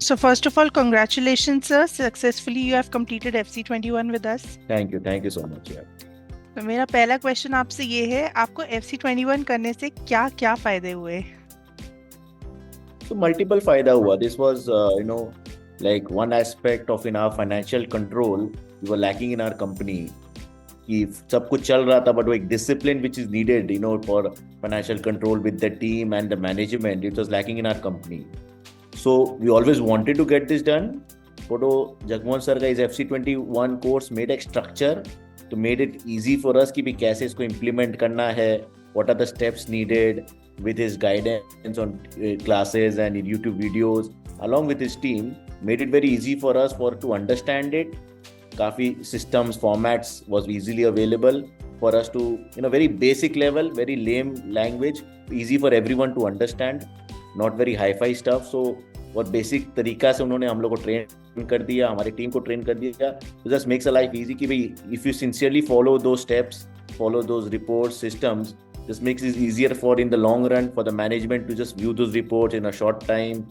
So first of all, congratulations, sir. Successfully, you have completed FC21 with us. Thank you so much यार. तो मेरा पहला question आपसे ये है, आपको FC21 करने से क्या क्या फायदे हुए? So multiple फायदा हुआ. This was like one aspect of in our financial control we were lacking in our company. कि सब कुछ चल रहा था, but वो एक discipline which is needed for financial control with the team and the management, it was lacking in our company. So we always wanted to get this done. But Jagmohan sir का इस FC21 course made a structure to made it easy for us कि भी कैसे इसको implement करना है, what are the steps needed, with his guidance on classes and YouTube videos along with his team, made it very easy for us to understand it. काफी systems formats was easily available for us to very basic level, very lame language, easy for everyone to understand, not very hi-fi stuff. So बहुत basic तरीका से उन्होंने हम लोग को train कर दिया, हमारी टीम को ट्रेन कर दिया. तो just makes a life easy कि भाई इफ यू सिंसियरली फॉलो दो steps, follow those reports, systems, just makes it easier for in the long run for the management to just view those reports in a short time,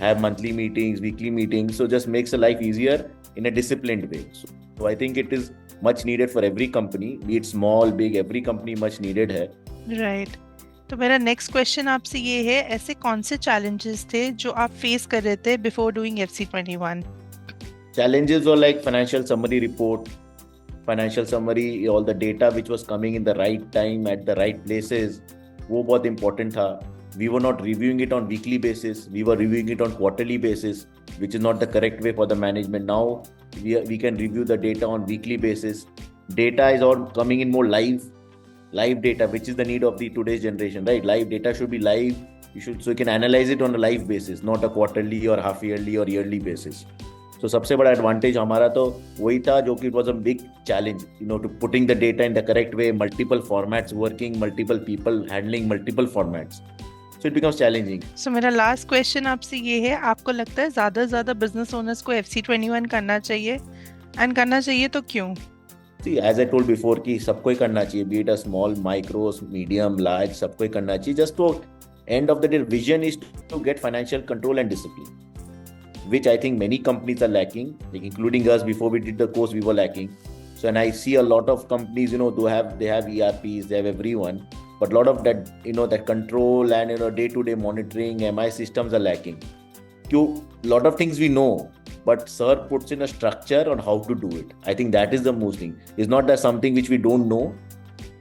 have monthly meetings, weekly meetings. So just makes the life easier in a disciplined way. So I think it is much needed for every company, be it small, big, every company much needed है. Right. तो मेरा next question आपसे ये है, ऐसे कौन से challenges थे जो आप फेस कर रहे थे before doing FC21? Challenges were like financial summary report, financial summary, all the data which was coming in the right time at the right places, वो बहुत important था. We were not reviewing it on weekly basis, we were reviewing it on quarterly basis, which is not the correct way for the management. Now we can review the data on weekly basis. Data is all coming in more live data, which is the need of the today's generation, right? Live data should be live. So you can analyze it on a live basis, not a quarterly or half yearly or yearly basis. So सबसे बड़ा advantage हमारा तो वही था, जो कि was a big challenge, to putting the data in the correct way, multiple formats working, multiple people handling multiple formats. So it becomes challenging. So मेरा last question आपसे ये है, आपको लगता है ज़्यादा से ज़्यादा business owners को FC21 करना चाहिए, and करना चाहिए तो क्यों? See, as I told before कि सबको ही करना चाहिए, be it a small, micro, medium, large, सबको ही करना चाहिए. Just to end of the day, vision is to get financial control and discipline, which I think many companies are lacking, like including us. Before we did the course, we were lacking. So, and I see a lot of companies, they have ERPs, they have everyone, but a lot of that, that control and day-to-day monitoring, MI systems are lacking. A lot of things we know, but sir puts in a structure on how to do it. I think that is the most thing. It's not that something which we don't know,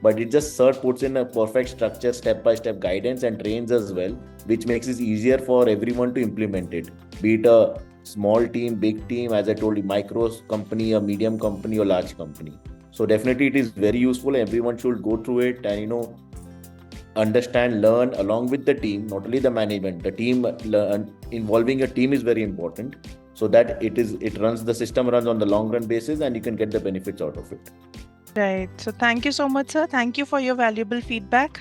but it just sir puts in a perfect structure, step-by-step guidance and trains as well, which makes it easier for everyone to implement it. Be it a small team, big team, as I told you, micro company, a medium company or large company. So definitely it is very useful. Everyone should go through it and, understand, learn along with the team, not only the management. The team, involving a team is very important, so that the system runs on the long run basis and you can get the benefits out of it. Right. So thank you so much, sir. Thank you for your valuable feedback.